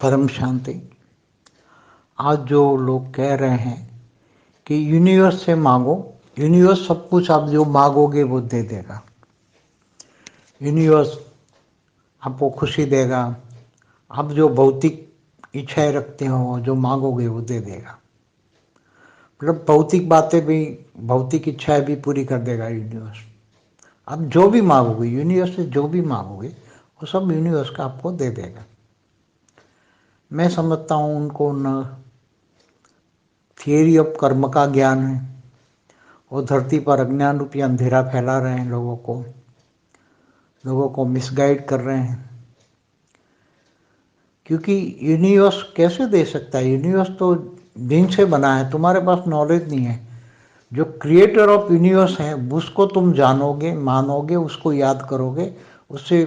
परम शांति। आज जो लोग कह रहे हैं कि यूनिवर्स से मांगो, यूनिवर्स सब कुछ आप जो मांगोगे वो दे देगा, यूनिवर्स आपको खुशी देगा, आप जो भौतिक इच्छाएं रखते हो जो मांगोगे वो दे देगा। मतलब भौतिक बातें भी, भौतिक इच्छाएं भी पूरी कर देगा यूनिवर्स। आप जो भी मांगोगे, यूनिवर्स से जो भी मांगोगे वो सब यूनिवर्स का आपको दे देगा। मैं समझता हूँ उनको न थियरी ऑफ कर्म का ज्ञान है, वो धरती पर अज्ञान रूपी अंधेरा फैला रहे हैं, लोगों को मिसगाइड कर रहे हैं। क्योंकि यूनिवर्स कैसे दे सकता है? यूनिवर्स तो दिन से बना है, तुम्हारे पास नॉलेज नहीं है। जो क्रिएटर ऑफ यूनिवर्स है उसको तुम जानोगे, मानोगे, उसको याद करोगे, उससे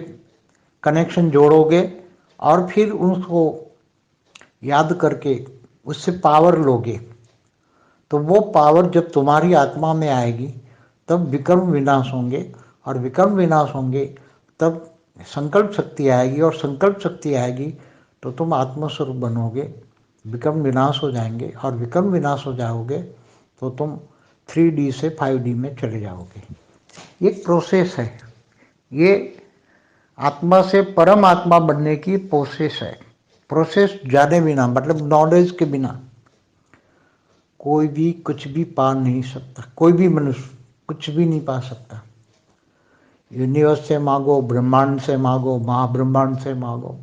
कनेक्शन जोड़ोगे और फिर उसको याद करके उससे पावर लोगे, तो वो पावर जब तुम्हारी आत्मा में आएगी तब विकर्म विनाश होंगे, और विकर्म विनाश होंगे तब संकल्प शक्ति आएगी, और संकल्प शक्ति आएगी तो तुम आत्मस्वरूप बनोगे। विकर्म विनाश हो जाएंगे, और विकर्म विनाश हो जाओगे तो तुम 3D से 5D में चले जाओगे। एक प्रोसेस है, ये आत्मा से परम आत्मा बनने की प्रोसेस है। प्रोसेस जाने बिना, मतलब नॉलेज के बिना कोई भी कुछ भी पा नहीं सकता, कोई भी मनुष्य कुछ भी नहीं पा सकता। यूनिवर्स से मांगो, ब्रह्मांड से मांगो, महाब्रह्मांड से मांगो,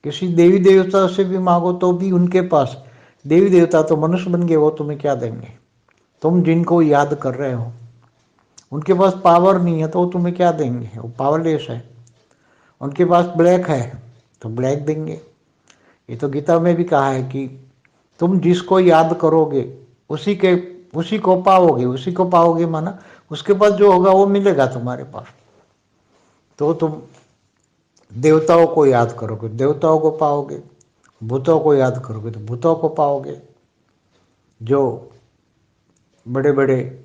किसी देवी देवता से भी मांगो तो भी उनके पास, देवी देवता तो मनुष्य बन गए, वो तुम्हें क्या देंगे? तुम जिनको याद कर रहे हो उनके पास पावर नहीं है तो वो तुम्हें क्या देंगे? वो पावरलेस है। उनके पास ब्लैक है तो ब्लैक देंगे। ये तो गीता में भी कहा है कि तुम जिसको याद करोगे उसी को पाओगे, उसी को पाओगे माना उसके पास जो होगा वो मिलेगा तुम्हारे पास। तो तुम देवताओं को याद करोगे, देवताओं को पाओगे, भूतों को याद करोगे तो भूतों को पाओगे। जो बड़े बड़े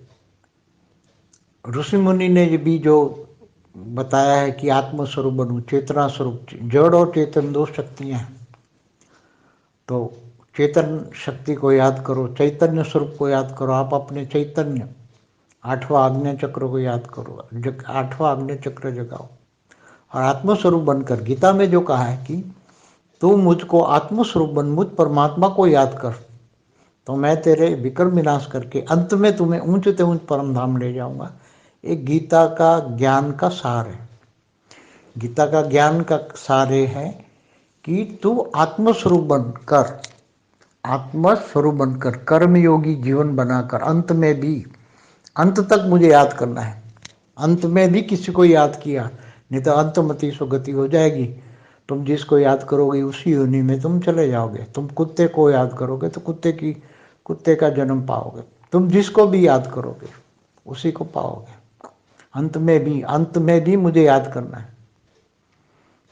ऋषि मुनि ने भी जो बताया है कि आत्मस्वरूप बनू, चेतना स्वरूप, जड़ और चेतन दो शक्तियां हैं, तो चेतन शक्ति को याद करो, चैतन्य स्वरूप को याद करो। आप अपने चैतन्य 8वां आग्नेय चक्र को याद करो, 8वां आग्नेय चक्र जगाओ और आत्मस्वरूप बनकर, गीता में जो कहा है कि तू मुझको आत्मस्वरूप बन, मुझ परमात्मा को याद कर, तो मैं तेरे विकर्म विनाश करके अंत में तुम्हें ऊंच से ऊंच परम धाम ले जाऊंगा। एक गीता का ज्ञान का सार है। गीता का ज्ञान का सार है कि तू आत्मस्वरूप बनकर, आत्मस्वरूप बनकर कर्मयोगी जीवन बनाकर अंत तक मुझे याद करना है। अंत में भी किसी को याद किया, नहीं तो अंतमति सुगति हो जाएगी। तुम जिसको याद करोगे उसी योनि में तुम चले जाओगे। तुम कुत्ते को याद करोगे तो कुत्ते का जन्म पाओगे। तुम जिसको भी याद करोगे उसी को पाओगे। अंत में भी मुझे याद करना है।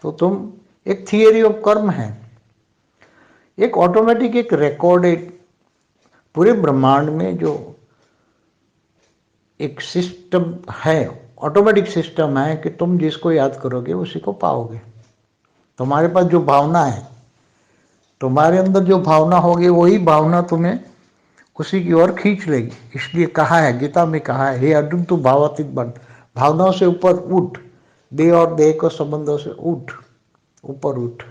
तो तुम, एक थियरी ऑफ कर्म है, एक ऑटोमेटिक, एक रिकॉर्डेड पूरे ब्रह्मांड में जो एक सिस्टम है, ऑटोमेटिक सिस्टम है कि तुम जिसको याद करोगे उसी को पाओगे। तुम्हारे पास जो भावना है, तुम्हारे अंदर जो भावना होगी वही भावना तुम्हें उसी की ओर खींच लेगी। इसलिए कहा है, गीता में कहा है, हे अर्जुन तू भावातीत बन, भावनाओं से ऊपर उठ, देह और देह के संबंधों से उठ, ऊपर उठ,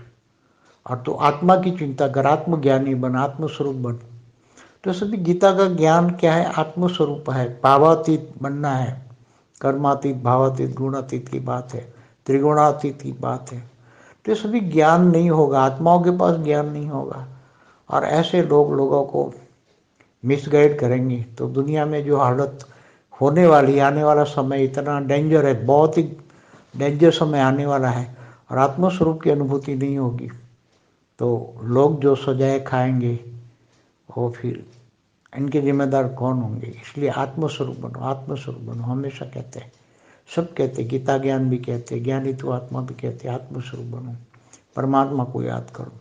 और तू आत्मा की चिंता कर, आत्मज्ञानी बन, आत्मस्वरूप बन। तो सभी गीता का ज्ञान क्या है? आत्मस्वरूप है, भावातीत बनना है। कर्मातीत, भावातीत, गुणातीत की बात है, त्रिगुणातीत की बात है। तो सभी ज्ञान नहीं होगा, आत्माओं के पास ज्ञान नहीं होगा, और ऐसे लोगों को मिसगाइड करेंगे तो दुनिया में जो हालत होने वाली, आने वाला समय इतना डेंजर है, बहुत ही डेंजर समय आने वाला है, और आत्मस्वरूप की अनुभूति नहीं होगी तो लोग जो सजाए खाएंगे वो फिर इनके जिम्मेदार कौन होंगे? इसलिए आत्मस्वरूप बनो, आत्मस्वरूप बनो। हमेशा कहते हैं, सब कहते हैं, गीता ज्ञान भी कहते हैं, ज्ञानी तो आत्मा भी कहते हैं, आत्मस्वरूप बनो, परमात्मा को याद करो,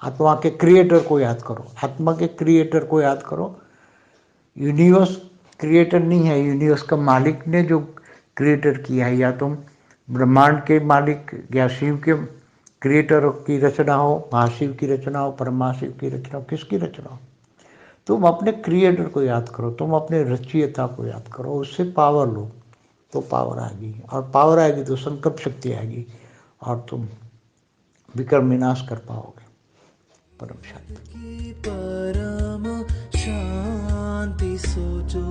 आत्मा के क्रिएटर को याद करो, आत्मा के क्रिएटर को याद करो। यूनिवर्स क्रिएटर नहीं है, यूनिवर्स का मालिक ने जो क्रिएटर किया है, या तुम ब्रह्मांड के मालिक या शिव के क्रिएटर की रचना हो, महाशिव की रचना हो, परम महाशिव की रचना हो, किसकी रचना हो, तुम अपने क्रिएटर को याद करो, तुम अपने रचयिता को याद करो, उससे पावर लो तो पावर आएगी, और पावर आएगी तो संकल्प शक्ति आएगी और तुम विक्रम विनाश कर पाओगे। परम शांति। परम शांति सोचो,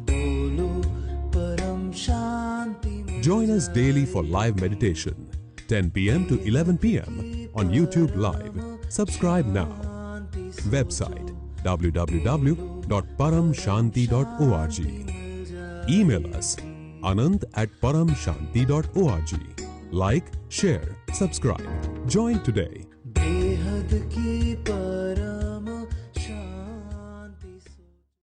बोलो परम शांति। Join us daily for live meditation, 10 p.m. to 11 p.m. on YouTube Live. Subscribe now. Website www.paramshanti.org. Email us anant@paramshanti.org. Like, share, subscribe. Join today.